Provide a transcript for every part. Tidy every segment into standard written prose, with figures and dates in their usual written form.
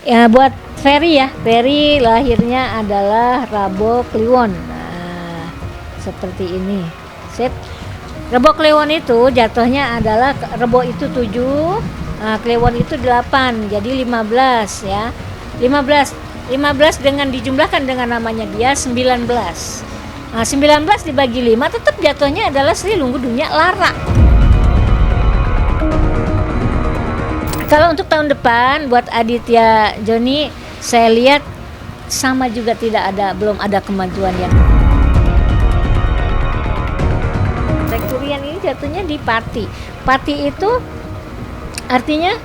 Ya buat Ferry ya, Ferry lahirnya adalah Rabo Kliwon. Nah, seperti ini. Sip. Rebo Kliwon itu jatuhnya adalah Rebo itu 7, Kliwon itu 8, jadi 15 ya. 15 dengan dijumlahkan dengan namanya dia 19. Nah, 19 dibagi 5 tetap jatuhnya adalah Sri Lunggudunya Lara. Kalau untuk tahun depan buat Aditya Joni saya lihat sama juga belum ada kemajuan yang. Tengkurian ini jatuhnya di Pati. Pati itu artinya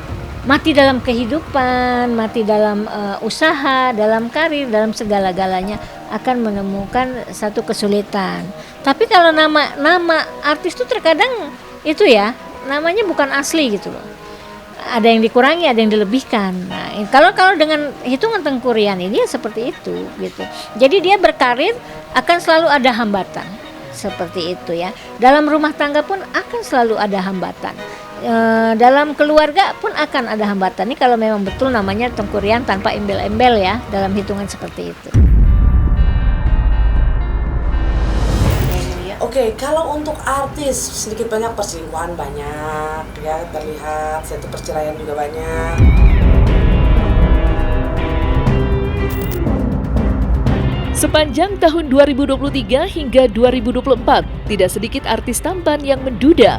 mati dalam kehidupan, mati dalam usaha, dalam karir, dalam segala-galanya akan menemukan satu kesulitan. Tapi kalau nama artis itu terkadang itu ya namanya bukan asli gitu loh. Ada yang dikurangi, ada yang dilebihkan. Nah, kalau dengan hitungan Tengkurian ini ya seperti itu gitu. Jadi dia berkarir akan selalu ada hambatan. Seperti itu ya. Dalam rumah tangga pun akan selalu ada hambatan. Dalam keluarga pun akan ada hambatan. Ini kalau memang betul namanya Tengkurian tanpa embel-embel ya, dalam hitungan seperti itu. Oke, kalau untuk artis sedikit banyak perselingkuhan banyak ya terlihat, satu perceraian juga banyak. Sepanjang tahun 2023 hingga 2024, tidak sedikit artis tampan yang menduda.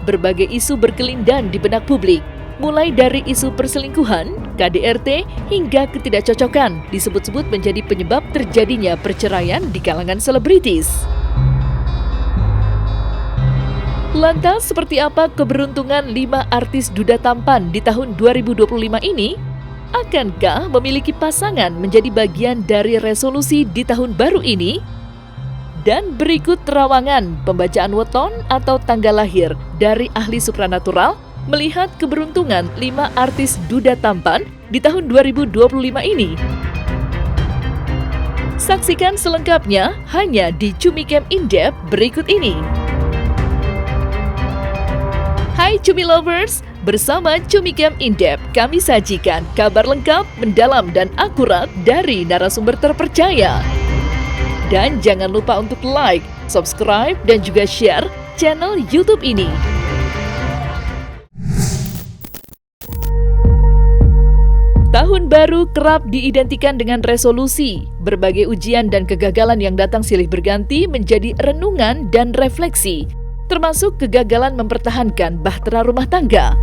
Berbagai isu berkelindan di benak publik, mulai dari isu perselingkuhan, KDRT, hingga ketidakcocokan disebut-sebut menjadi penyebab terjadinya perceraian di kalangan selebritis. Lantas, seperti apa keberuntungan 5 artis duda tampan di tahun 2025 ini? Akankah memiliki pasangan menjadi bagian dari resolusi di tahun baru ini? Dan berikut terawangan pembacaan weton atau tanggal lahir dari ahli supranatural melihat keberuntungan 5 artis duda tampan di tahun 2025 ini. Saksikan selengkapnya hanya di Cumicam In-Depth berikut ini. Hai Cumi Lovers, bersama Cumicam In-Depth kami sajikan kabar lengkap, mendalam dan akurat dari narasumber terpercaya. Dan jangan lupa untuk like, subscribe dan juga share channel YouTube ini. Tahun baru kerap diidentikan dengan resolusi. Berbagai ujian dan kegagalan yang datang silih berganti menjadi renungan dan refleksi, termasuk kegagalan mempertahankan bahtera rumah tangga.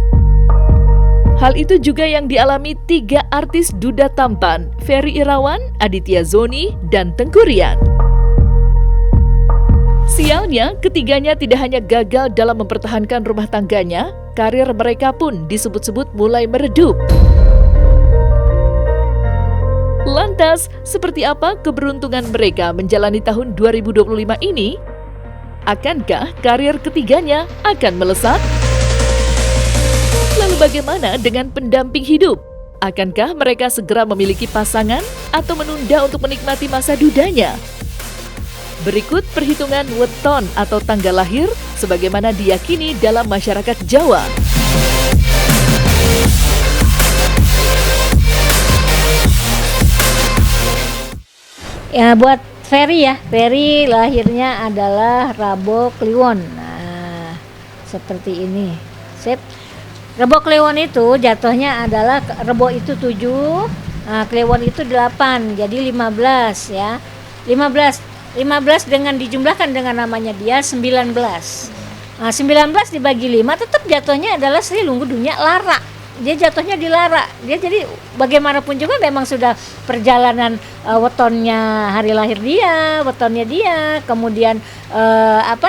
Hal itu juga yang dialami 3 artis duda tampan, Ferry Irawan, Aditya Joni, dan Tengkurian. Sialnya, ketiganya tidak hanya gagal dalam mempertahankan rumah tangganya, karir mereka pun disebut-sebut mulai meredup. Lantas, seperti apa keberuntungan mereka menjalani tahun 2025 ini? Akankah karir ketiganya akan melesat? Lalu bagaimana dengan pendamping hidup? Akankah mereka segera memiliki pasangan atau menunda untuk menikmati masa dudanya? Berikut perhitungan weton atau tanggal lahir sebagaimana diyakini dalam masyarakat Jawa. Ya buat Ferry ya, Ferry lahirnya adalah Rabo Kliwon. Nah, seperti ini. Sip. Rebo Kliwon itu jatuhnya adalah Rebo itu 7, Kliwon itu 8, jadi 15 ya. 15 dengan dijumlahkan dengan namanya dia 19. 19 dibagi 5 tetap jatuhnya adalah Sri Lunggudunya Lara. Dia jatuhnya di Lara. Dia jadi bagaimanapun juga memang sudah perjalanan wetonnya hari lahir dia, wetonnya dia, kemudian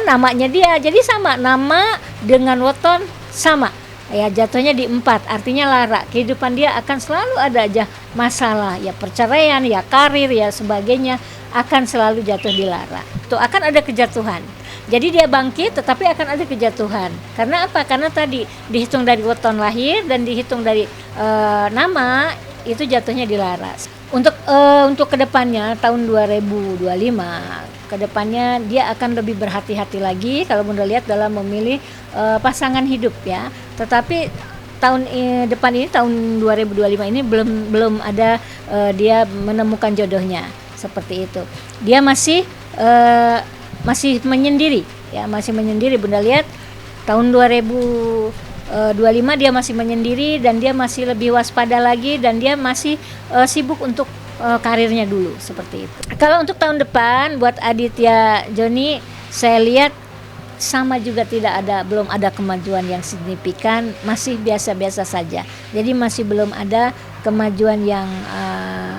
namanya dia. Jadi sama nama dengan weton sama. Ya jatuhnya di 4, artinya Lara. Kehidupan dia akan selalu ada aja masalah, ya perceraian, ya karir, ya sebagainya akan selalu jatuh di Lara. Itu akan ada kejatuhan. Jadi dia bangkit tetapi akan ada kejatuhan. Karena apa? Karena tadi dihitung dari weton lahir dan dihitung dari nama itu jatuhnya di Lara. Untuk kedepannya tahun 2025 kedepannya dia akan lebih berhati-hati lagi kalau Bunda lihat dalam memilih pasangan hidup ya. Tetapi tahun depan ini, tahun 2025 ini belum ada dia menemukan jodohnya seperti itu. Dia masih menyendiri ya, masih menyendiri. Bunda lihat tahun 2025 dia masih menyendiri dan dia masih lebih waspada lagi dan dia masih sibuk untuk karirnya dulu seperti itu. Kalau untuk tahun depan buat Aditya Joni, saya lihat sama juga, belum ada kemajuan yang signifikan, masih biasa-biasa saja. Jadi masih belum ada kemajuan yang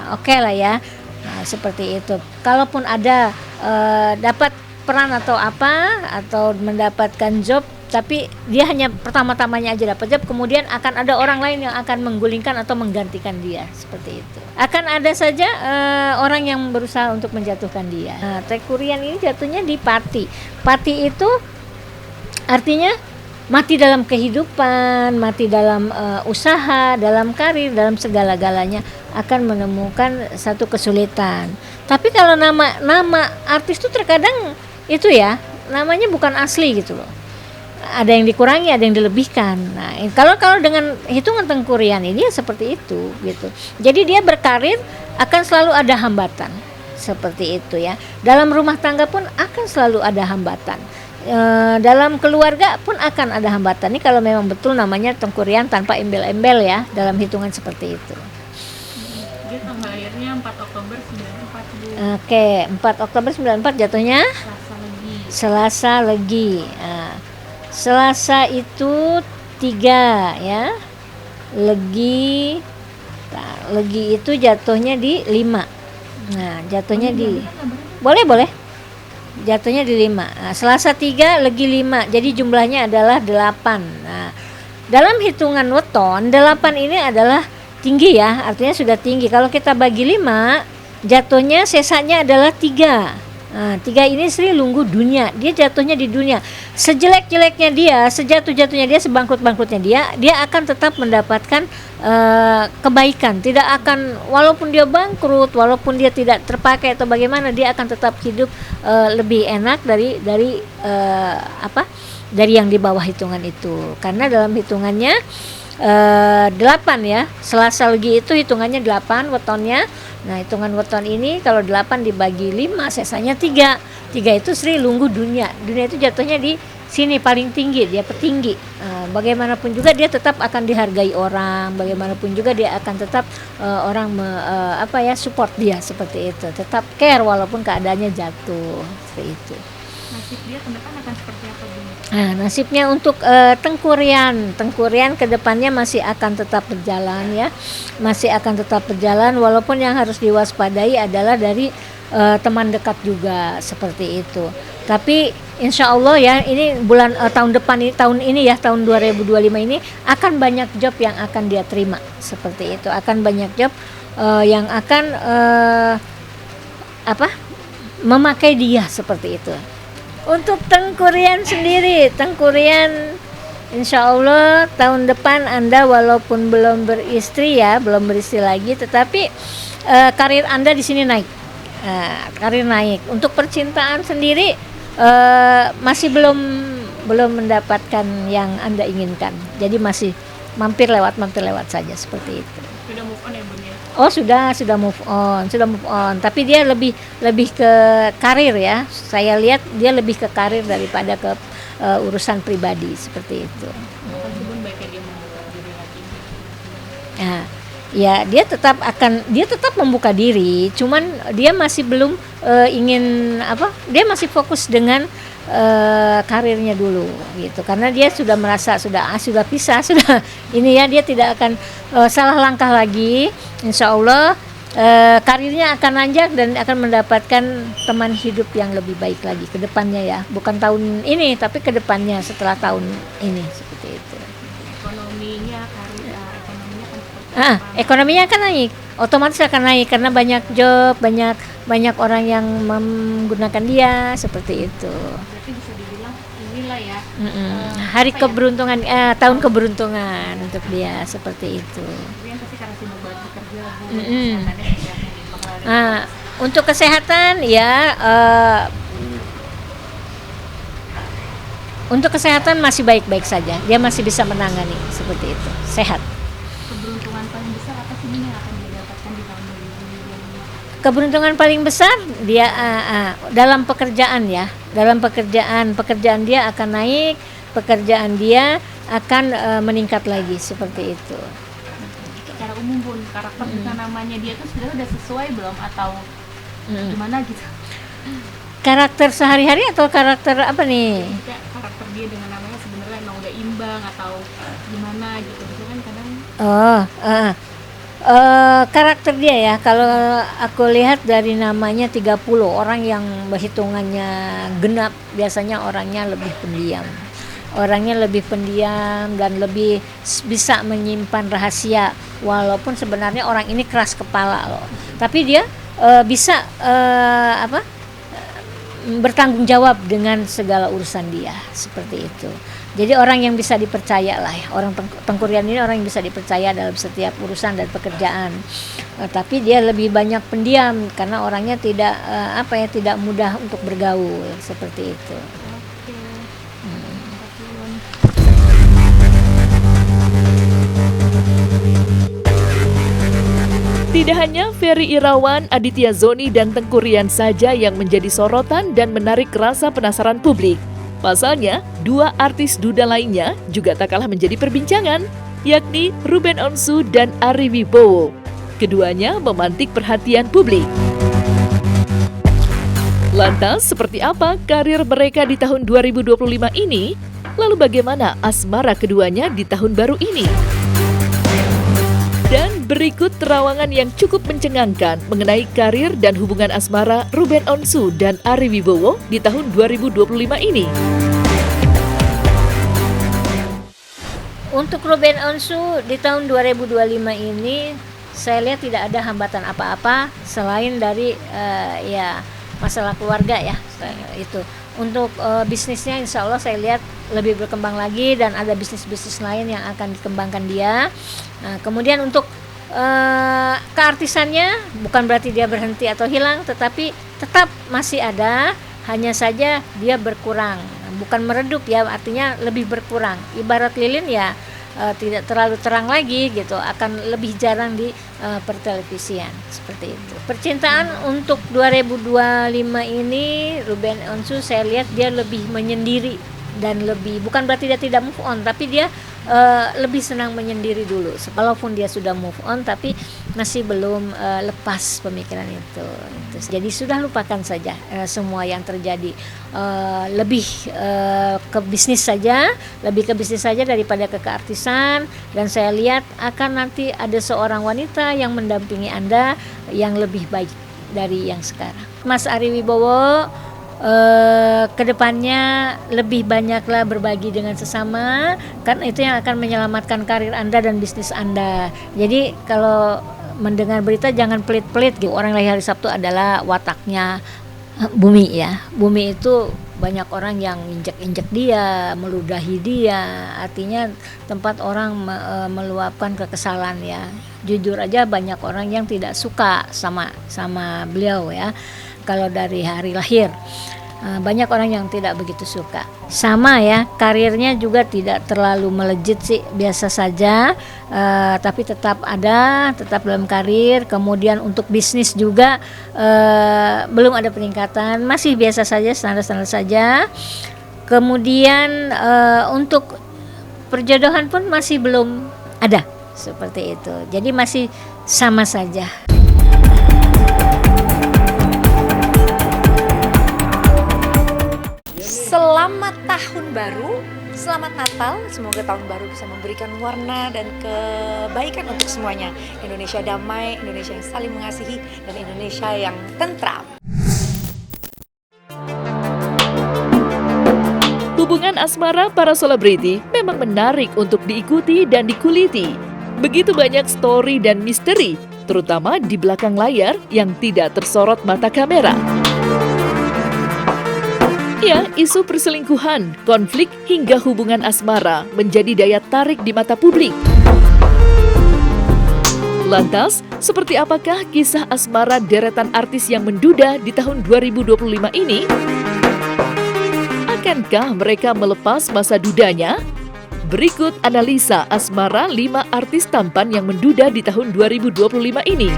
oke lah ya. Nah, seperti itu. Kalaupun ada dapat peran atau apa atau mendapatkan job, tapi dia hanya pertama-tamanya aja dapat job, kemudian akan ada orang lain yang akan menggulingkan atau menggantikan dia seperti itu. Akan ada saja orang yang berusaha untuk menjatuhkan dia. Nah, Tekurian ini jatuhnya di Pati. Pati itu artinya mati dalam kehidupan, mati dalam usaha, dalam karir, dalam segala-galanya akan menemukan satu kesulitan. Tapi kalau nama artis itu terkadang itu ya namanya bukan asli gitu loh. Ada yang dikurangi, ada yang dilebihkan. Nah, kalau dengan hitungan Tengkurian ini ya seperti itu gitu. Jadi dia berkarir akan selalu ada hambatan seperti itu ya. Dalam rumah tangga pun akan selalu ada hambatan. Dalam keluarga pun akan ada hambatan. Ini kalau memang betul namanya Tengkurian tanpa embel-embel ya, dalam hitungan seperti itu. Dia tanggal lahirnya 4 Oktober 94 Bu. Oke, 4 Oktober 94 jatuhnya Selasa Legi. Selasa itu 3 ya. Legi itu jatuhnya di 5. Nah, jatuhnya di boleh. Jatuhnya di 5. Nah, Selasa 3, Legi 5. Jadi jumlahnya adalah 8. Nah, dalam hitungan weton 8 ini adalah tinggi ya, artinya sudah tinggi. Kalau kita bagi 5, jatuhnya sesanya adalah 3. Nah, 3 ini Sri Lunggu dunia, dia jatuhnya di dunia. Sejelek-jeleknya dia, sejatuh-jatuhnya dia, sebangkrut-bangkrutnya dia akan tetap mendapatkan kebaikan. Tidak akan, walaupun dia bangkrut, walaupun dia tidak terpakai atau bagaimana, dia akan tetap hidup lebih enak dari yang di bawah hitungan itu. Karena dalam hitungannya 8 ya, Selasa Legi itu hitungannya 8 wetonnya. Nah, hitungan weton ini kalau 8 dibagi 5 sesanya 3. 3 itu Sri Lunggu dunia. Dunia itu jatuhnya di sini paling tinggi, dia petinggi. Bagaimanapun juga dia tetap akan dihargai orang, bagaimanapun juga dia akan tetap orang support dia seperti itu. Tetap care walaupun keadaannya jatuh seperti itu. Nasib dia ke depan akan seperti apa Bu? Nah, nasibnya untuk Tengkurian ke depannya masih akan tetap berjalan ya. Masih akan tetap berjalan, walaupun yang harus diwaspadai adalah dari teman dekat juga seperti itu. Tapi insya Allah ya, ini tahun ini ya, tahun 2025 ini akan banyak job yang akan dia terima seperti itu. Akan banyak job yang akan memakai dia seperti itu. Untuk Tengkurian sendiri, Tengkurian insya Allah tahun depan Anda walaupun belum beristri lagi, tetapi karir Anda di sini naik, karir naik. Untuk percintaan sendiri masih belum mendapatkan yang Anda inginkan, jadi masih mampir lewat saja seperti itu. Sudah move on ya Bun ya? Oh sudah move on. Tapi dia lebih ke karir ya. Saya lihat dia lebih ke karir daripada ke urusan pribadi seperti itu. Pasti Bun baiknya dia membuka diri lagi. Nah, ya dia tetap membuka diri. Cuman dia masih belum dia masih fokus dengan karirnya dulu gitu, karena dia sudah merasa sudah pisah, sudah ini ya, dia tidak akan salah langkah lagi. Insya Allah karirnya akan nanjak dan akan mendapatkan teman hidup yang lebih baik lagi ke depannya ya, bukan tahun ini tapi ke depannya setelah tahun ini seperti itu. Ekonominya akan seperti apa? Ekonominya akan naik, otomatis akan naik karena banyak job, banyak orang yang menggunakan dia seperti itu. Berarti bisa dibilang inilah ya. Hari keberuntungan, tahun keberuntungan untuk dia seperti itu. Yang pasti karena sibuk banget bekerja Bu. Kesehatannya seperti apa nih pengaruhnya? Untuk kesehatan ya Untuk kesehatan masih baik-baik saja, dia masih bisa menangani seperti itu, sehat. Keberuntungan paling besar apa sih yang akan dia dapatkan di tahun 2025? Keberuntungan paling besar dia dalam pekerjaan ya, dalam pekerjaan dia akan naik, pekerjaan dia akan meningkat lagi seperti itu. Secara umum pun karakter kita namanya dia tuh sebenarnya udah sesuai belum atau gimana gitu? Karakter sehari-hari atau karakter apa nih? Kayak karakter dia dengan namanya sebenarnya emang udah imbang atau gimana gitu kan kadang. Karakter dia ya, kalau aku lihat dari namanya 30 orang yang berhitungannya genap, biasanya orangnya lebih pendiam. Orangnya lebih pendiam dan lebih bisa menyimpan rahasia, walaupun sebenarnya orang ini keras kepala loh. Tapi dia bisa bertanggung jawab dengan segala urusan dia, seperti itu. Jadi orang yang bisa dipercaya lah ya. Orang Tengkurian ini orang yang bisa dipercaya dalam setiap urusan dan pekerjaan. Tapi dia lebih banyak pendiam karena orangnya tidak tidak mudah untuk bergaul, seperti itu. Tidak hanya Ferry Irawan, Aditya Zoni, dan Tengkurian saja yang menjadi sorotan dan menarik rasa penasaran publik. Pasalnya, dua artis duda lainnya juga tak kalah menjadi perbincangan, yakni Ruben Onsu dan Ari Wibowo. Keduanya memantik perhatian publik. Lantas, seperti apa karir mereka di tahun 2025 ini? Lalu bagaimana asmara keduanya di tahun baru ini? Dan berikut terawangan yang cukup mencengangkan mengenai karir dan hubungan asmara Ruben Onsu dan Ari Wibowo di tahun 2025 ini. Untuk Ruben Onsu di tahun 2025 ini, saya lihat tidak ada hambatan apa-apa selain dari masalah keluarga ya, itu. Untuk bisnisnya insya Allah saya lihat lebih berkembang lagi dan ada bisnis-bisnis lain yang akan dikembangkan dia. Nah, kemudian untuk keartisannya bukan berarti dia berhenti atau hilang, tetapi tetap masih ada, hanya saja dia berkurang. Bukan meredup ya, artinya lebih berkurang. Ibarat lilin ya tidak terlalu terang lagi gitu, akan lebih jarang di pertelevisian, seperti itu. Percintaan untuk 2025 ini Ruben Onsu saya lihat dia lebih menyendiri dan lebih, bukan berarti dia tidak move on, tapi dia lebih senang menyendiri dulu. Walaupun dia sudah move on, tapi masih belum lepas pemikiran itu. Jadi sudah lupakan saja semua yang terjadi. Lebih ke bisnis saja, daripada ke keartisan. Dan saya lihat akan nanti ada seorang wanita yang mendampingi Anda yang lebih baik dari yang sekarang. Mas Ari Wibowo kedepannya lebih banyaklah berbagi dengan sesama, karena itu yang akan menyelamatkan karir Anda dan bisnis Anda. Jadi kalau mendengar berita jangan pelit-pelit gitu. Orang lahir hari Sabtu adalah wataknya bumi ya. Bumi itu banyak orang yang injek-injek dia, meludahi dia. Artinya tempat orang meluapkan kekesalan ya. Jujur aja banyak orang yang tidak suka sama beliau ya. Kalau dari hari lahir banyak orang yang tidak begitu suka. Sama ya, karirnya juga tidak terlalu melejit sih, biasa saja, tapi tetap dalam karir. Kemudian untuk bisnis juga belum ada peningkatan, masih biasa saja, standar-standar saja. Kemudian untuk perjodohan pun masih belum ada, seperti itu. Jadi masih sama saja. Selamat tahun baru, selamat Natal. Semoga tahun baru bisa memberikan warna dan kebaikan untuk semuanya. Indonesia damai, Indonesia yang saling mengasihi, dan Indonesia yang tentram. Hubungan asmara para selebriti memang menarik untuk diikuti dan dikuliti. Begitu banyak story dan misteri, terutama di belakang layar yang tidak tersorot mata kamera. Ya, isu perselingkuhan, konflik, hingga hubungan asmara menjadi daya tarik di mata publik. Lantas, seperti apakah kisah asmara deretan artis yang menduda di tahun 2025 ini? Akankah mereka melepas masa dudanya? Berikut analisa asmara 5 artis tampan yang menduda di tahun 2025 ini.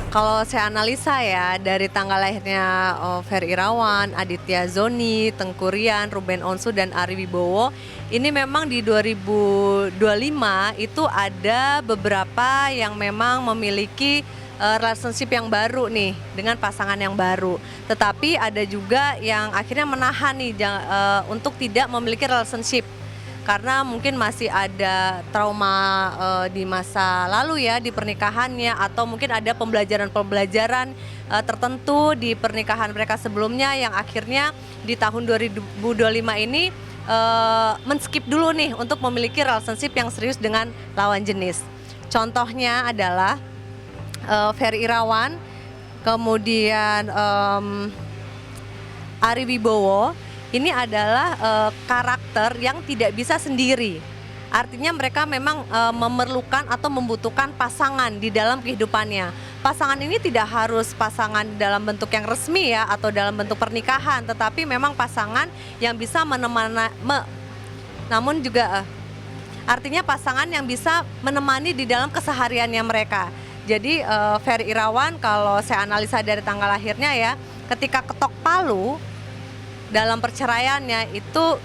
Kalau saya analisa ya, dari tanggal lahirnya Ferry Irawan, Aditya Zoni, Tengku Ryan, Ruben Onsu, dan Ari Wibowo, ini memang di 2025 itu ada beberapa yang memang memiliki relationship yang baru nih, dengan pasangan yang baru. Tetapi ada juga yang akhirnya menahan nih untuk tidak memiliki relationship. Karena mungkin masih ada trauma di masa lalu ya, di pernikahannya, atau mungkin ada pembelajaran-pembelajaran tertentu di pernikahan mereka sebelumnya yang akhirnya di tahun 2025 ini men-skip dulu nih untuk memiliki relationship yang serius dengan lawan jenis. Contohnya adalah Ferry Irawan, kemudian Ari Wibowo. Ini adalah karakter yang tidak bisa sendiri. Artinya mereka memang memerlukan atau membutuhkan pasangan di dalam kehidupannya. Pasangan ini tidak harus pasangan dalam bentuk yang resmi ya, atau dalam bentuk pernikahan, tetapi memang pasangan yang bisa namun juga artinya pasangan yang bisa menemani di dalam kesehariannya mereka. Jadi Ferry Irawan, kalau saya analisa dari tanggal lahirnya ya, ketika ketok palu dalam perceraiannya itu,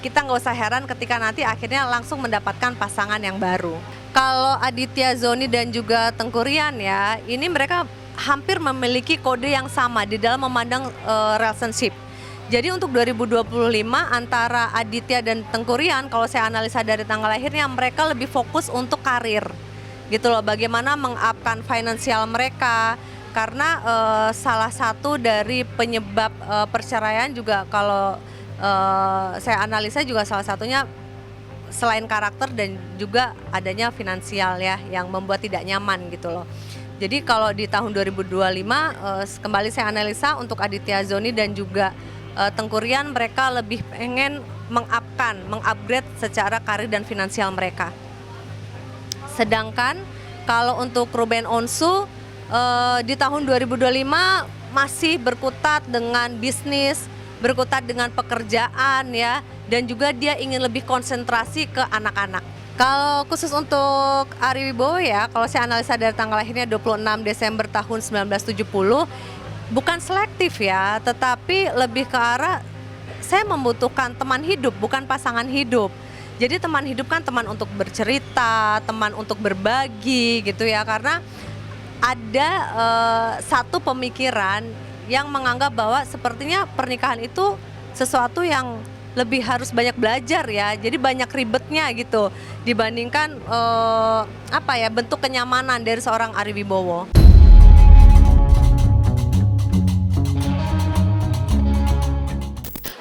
kita nggak usah heran ketika nanti akhirnya langsung mendapatkan pasangan yang baru. Kalau Aditya Zoni dan juga Tengku Ryan ya, ini mereka hampir memiliki kode yang sama di dalam memandang relationship. Jadi untuk 2025 antara Aditya dan Tengku Ryan, kalau saya analisa dari tanggal lahirnya, mereka lebih fokus untuk karir. Gitu loh, bagaimana meng-upkan finansial mereka. Karena salah satu dari penyebab perceraian juga, kalau saya analisa juga salah satunya selain karakter dan juga adanya finansial ya, yang membuat tidak nyaman gitu loh. Jadi kalau di tahun 2025 kembali saya analisa untuk Aditya Zoni dan juga Tengku Ryan, mereka lebih pengen mengupgrade secara karir dan finansial mereka. Sedangkan kalau untuk Ruben Onsu di tahun 2025 masih berkutat dengan bisnis, berkutat dengan pekerjaan ya, dan juga dia ingin lebih konsentrasi ke anak-anak. Kalau khusus untuk Ari Wibowo ya, kalau saya analisa dari tanggal lahirnya 26 Desember tahun 1970, bukan selektif ya, tetapi lebih ke arah saya membutuhkan teman hidup, bukan pasangan hidup. Jadi teman hidup kan teman untuk bercerita, teman untuk berbagi gitu ya, karena ada satu pemikiran yang menganggap bahwa sepertinya pernikahan itu sesuatu yang lebih harus banyak belajar ya, jadi banyak ribetnya gitu dibandingkan bentuk kenyamanan dari seorang Ari Wibowo.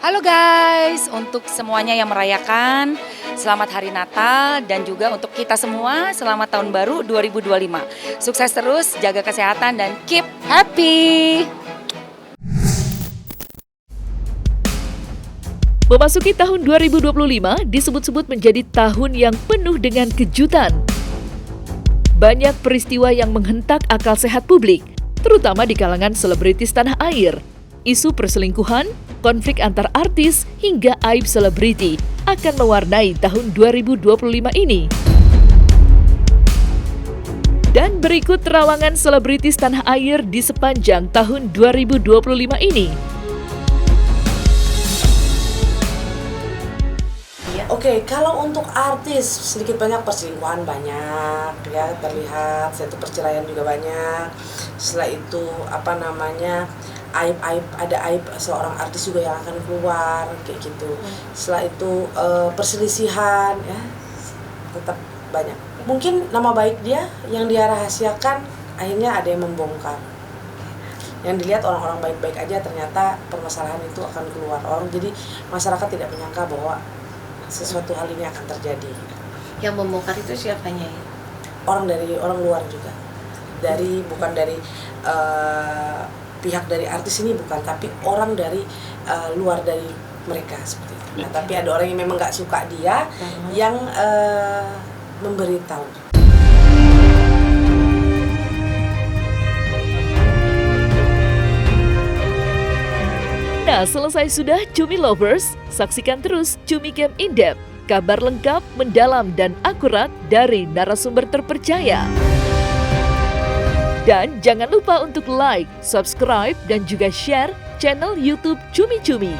Halo guys, untuk semuanya yang merayakan, selamat Hari Natal, dan juga untuk kita semua selamat Tahun Baru 2025. Sukses terus, jaga kesehatan, dan keep happy! Memasuki tahun 2025 disebut-sebut menjadi tahun yang penuh dengan kejutan. Banyak peristiwa yang menghentak akal sehat publik, terutama di kalangan selebritis tanah air. Isu perselingkuhan, konflik antar artis, hingga aib selebriti akan mewarnai tahun 2025 ini. Dan berikut terawangan selebritis tanah air di sepanjang tahun 2025 ini. Oke, kalau untuk artis sedikit banyak perselingkuhan banyak ya terlihat, itu perceraian juga banyak. Setelah itu aib-aib, ada aib seorang artis juga yang akan keluar kayak gitu. Setelah itu perselisihan ya tetap banyak. Mungkin nama baik dia yang dia rahasiakan akhirnya ada yang membongkar. Yang dilihat orang-orang baik-baik aja, ternyata permasalahan itu akan keluar. Jadi masyarakat tidak menyangka bahwa sesuatu hal ini akan terjadi. Yang membongkar itu siapanya ya? Orang luar juga. Bukan dari pihak dari artis ini, bukan, tapi orang dari luar dari mereka seperti itu. Nah, tapi ada orang yang memang nggak suka dia, yang memberitahu. Nah, selesai sudah Cumi Lovers, saksikan terus Cumi Camp In-Depth, kabar lengkap, mendalam, dan akurat dari narasumber terpercaya. Dan jangan lupa untuk like, subscribe, dan juga share channel YouTube Cumi Cumi.